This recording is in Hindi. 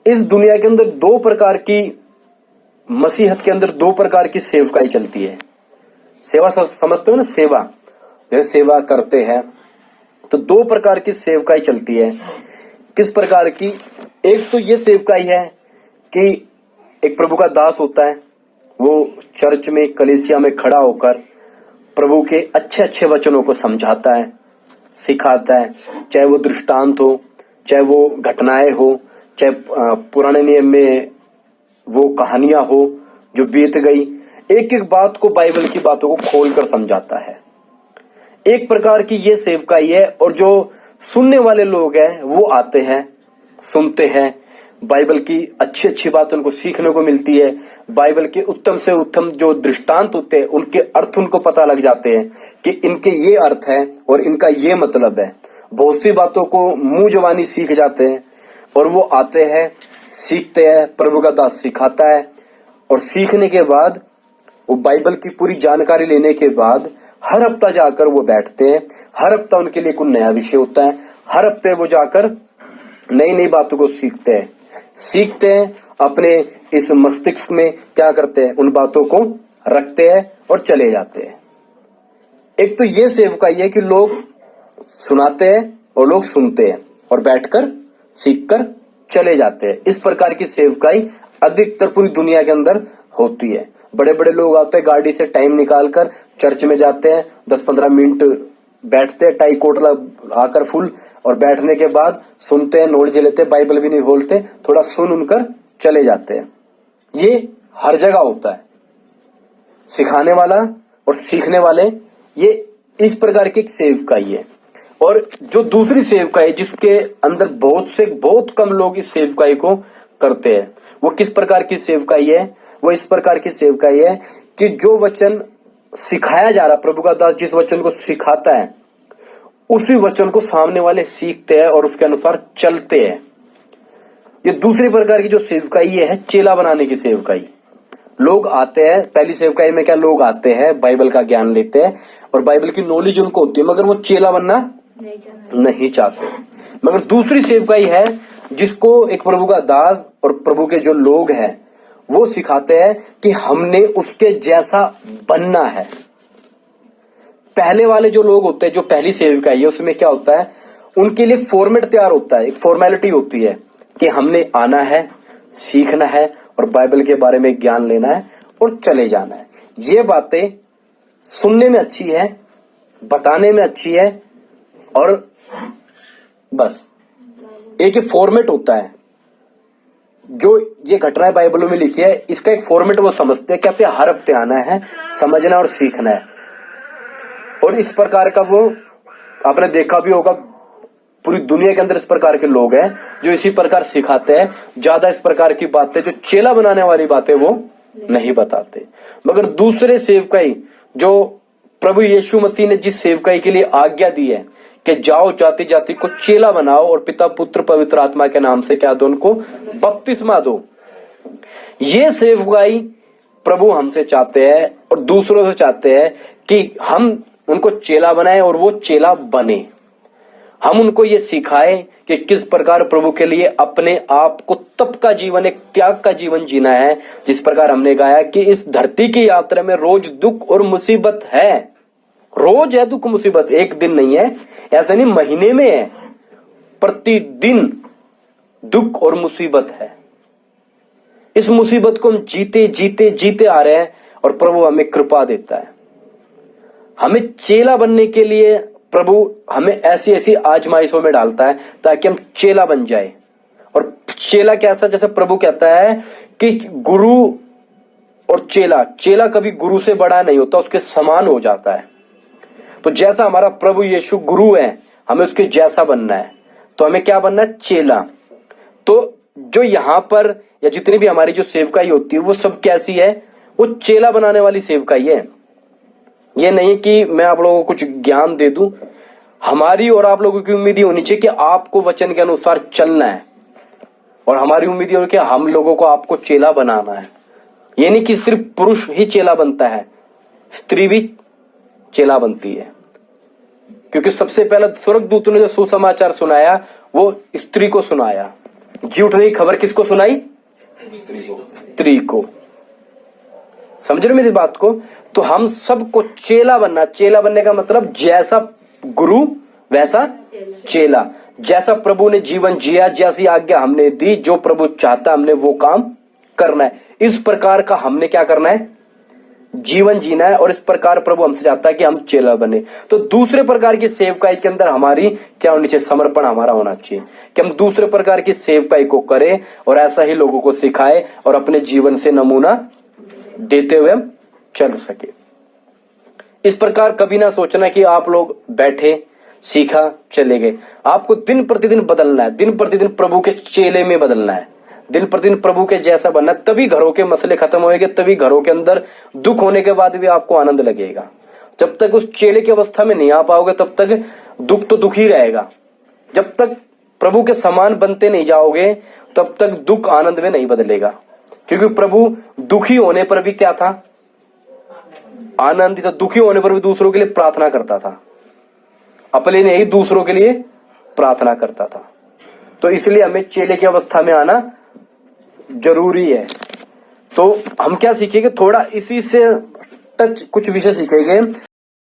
इस दुनिया के अंदर दो प्रकार की, मसीहत के अंदर दो प्रकार की सेवकाई चलती है। सेवा समझते हो ना, सेवा, जैसे सेवा करते हैं तो दो प्रकार की सेवकाई चलती है। किस प्रकार की? एक तो ये सेवकाई है कि एक प्रभु का दास होता है, वो चर्च में, कलीसिया में खड़ा होकर प्रभु के अच्छे अच्छे वचनों को समझाता है, सिखाता है, चाहे वो दृष्टांत हो, चाहे वो घटनाएं हो, चाहे पुराने नियम में वो कहानियां हो जो बीत गई, एक एक बात को, बाइबल की बातों को खोलकर समझाता है। एक प्रकार की ये सेवकाई है। और जो सुनने वाले लोग हैं वो आते हैं, सुनते हैं, बाइबल की अच्छी अच्छी बात उनको सीखने को मिलती है। बाइबल के उत्तम से उत्तम जो दृष्टांत होते हैं उनके अर्थ उनको पता लग जाते हैं कि इनके ये अर्थ है और इनका ये मतलब है। बहुत सी बातों को मुंह जवानी सीख जाते हैं और वो आते हैं, सीखते हैं, प्रभु का दास सिखाता है। और सीखने के बाद, वो बाइबल की पूरी जानकारी लेने के बाद हर हफ्ता जाकर वो बैठते हैं। हर हफ्ता उनके लिए कोई नया विषय होता है। हर हफ्ते वो जाकर नई नई बातों को सीखते हैं, अपने इस मस्तिष्क में क्या करते हैं, उन बातों को रखते हैं और चले जाते हैं। एक तो ये सेवकाई है कि लोग सुनाते हैं और लोग सुनते हैं और बैठकर सीखकर चले जाते हैं। इस प्रकार की सेवकाई अधिकतर पूरी दुनिया के अंदर होती है। बड़े बड़े लोग आते हैं, गाड़ी से टाइम निकालकर चर्च में जाते हैं, 10-15 मिनट बैठते हैं, टाई कोट आकर फुल, और बैठने के बाद सुनते हैं, नॉलेज लेते हैं, बाइबल भी नहीं खोलते, थोड़ा सुन उनकर चले जाते हैं। ये हर जगह होता है। सिखाने वाला और सीखने वाले, ये इस प्रकार की सेवकाई है। और जो दूसरी सेवकाई, जिसके अंदर बहुत कम लोग इस सेवकाई को करते हैं, वो किस प्रकार की सेवकाई है? वो इस प्रकार की सेवकाई है कि जो वचन सिखाया जा रहा, प्रभु का दास जिस वचन को सिखाता है, उसी वचन को सामने वाले सीखते हैं और उसके अनुसार चलते हैं। ये दूसरी प्रकार की जो सेवकाई है चेला बनाने की सेवकाई। लोग आते हैं, पहली सेवकाई में क्या, लोग आते हैं, बाइबल का ज्ञान लेते हैं और बाइबल की नॉलेज उनको होती है, मगर वो चेला बनना नहीं चाहते। मगर दूसरी सेवकाई है जिसको एक प्रभु का दास और प्रभु के जो लोग हैं वो सिखाते हैं कि हमने उसके जैसा बनना है। पहले वाले जो लोग होते हैं, जो पहली सेवकाई है, उसमें क्या होता है, उनके लिए एक फॉर्मेट तैयार होता है, एक फॉर्मेलिटी होती है कि हमने आना है, सीखना है और बाइबल के बारे में ज्ञान लेना है और चले जाना है। ये बातें सुनने में अच्छी है, बताने में अच्छी है, और बस एक फॉर्मेट होता है। जो ये घटनाएं बाइबल में लिखी है, इसका एक फॉर्मेट वो समझते हैं कि हर हफ्ते आना है, समझना और सीखना है। और इस प्रकार का वो आपने देखा भी होगा, पूरी दुनिया के अंदर इस प्रकार के लोग हैं जो इसी प्रकार सिखाते हैं। ज्यादा इस प्रकार की बातें, जो चेला बनाने वाली बातें, वो नहीं बताते। मगर दूसरे सेवकाई, जो प्रभु यीशु मसीह ने जिस सेवकाई के लिए आज्ञा दी है कि जाओ, जाति जाति को चेला बनाओ और पिता पुत्र पवित्र आत्मा के नाम से क्या दो, उनको बपतिस्मा दो। ये सेवकाई प्रभु हमसे चाहते हैं और दूसरों से चाहते हैं कि हम उनको चेला बनाएं और वो चेला बने। हम उनको ये सिखाएं कि किस प्रकार प्रभु के लिए अपने आप को तप का जीवन, एक त्याग का जीवन जीना है। जिस प्रकार हमने गाया कि इस धरती की यात्रा में रोज दुख और मुसीबत है, रोज है दुख मुसीबत, एक दिन नहीं है, ऐसा नहीं, महीने में है, प्रतिदिन दुख और मुसीबत है। इस मुसीबत को हम जीते जीते जीते आ रहे हैं और प्रभु हमें कृपा देता है। हमें चेला बनने के लिए प्रभु हमें ऐसी ऐसी आजमाइशों में डालता है ताकि हम चेला बन जाए। और चेला कैसा, जैसे प्रभु कहता है कि गुरु और चेला कभी गुरु से बड़ा नहीं होता, उसके समान हो जाता है। तो जैसा हमारा प्रभु यीशु गुरु है, हमें उसके जैसा बनना है। तो हमें क्या बनना है? चेला। तो जो यहां पर या जितनी भी हमारी जो सेवकाई होती है वो सब कैसी है? वो चेला बनाने वाली सेवकाई है। ये नहीं कि मैं आप लोगों को कुछ ज्ञान दे दूं। हमारी और आप लोगों की उम्मीद ये होनी चाहिए कि आपको वचन के अनुसार चलना है, और हमारी उम्मीद ये होनी कि हम लोगों को आपको चेला बनाना है। ये नहीं कि सिर्फ पुरुष ही चेला बनता है, स्त्री भी चेला बनती है। क्योंकि सबसे पहले स्वर्गदूत ने जो सुसमाचार सुनाया वो स्त्री को सुनाया, जी उठने की खबर किसको सुनाई? स्त्री को। समझ रहे मेरी बात को? तो हम सबको चेला बनना, चेला बनने का मतलब जैसा गुरु वैसा चेला, जैसा प्रभु ने जीवन जिया, जैसी आज्ञा हमने दी, जो प्रभु चाहता हमने वो काम करना है। इस प्रकार का हमने क्या करना है? जीवन जीना है। और इस प्रकार प्रभु हमसे चाहता है कि हम चेला बने। तो दूसरे प्रकार की सेवकाई के अंदर हमारी क्या होनी चाहिए? समर्पण हमारा होना चाहिए कि हम दूसरे प्रकार की सेवकाई को करें और ऐसा ही लोगों को सिखाए और अपने जीवन से नमूना देते हुए हम चल सके। इस प्रकार कभी ना सोचना कि आप लोग बैठे, सीखा, चले गए। आपको दिन प्रतिदिन बदलना है, दिन प्रतिदिन प्रभु के चेले में बदलना है, दिन प्रतिदिन प्रभु के जैसा बनना। तभी घरों के मसले खत्म होंगे, तभी घरों के अंदर दुख होने के बाद भी आपको आनंद लगेगा। जब तक उस चेले की अवस्था में नहीं आ पाओगे तब तक दुख तो दुख ही रहेगा। जब तक प्रभु के समान बनते नहीं जाओगे तब तक दुख आनंद में नहीं बदलेगा। क्योंकि प्रभु दुखी होने पर भी क्या था? आनंदित। तो दुखी होने पर भी दूसरों के लिए प्रार्थना करता था, अपने नहीं दूसरों के लिए प्रार्थना करता था। तो इसलिए हमें चेले की अवस्था में आना जरूरी है। तो हम क्या सीखेंगे? थोड़ा इसी से टच कुछ विषय सीखेंगे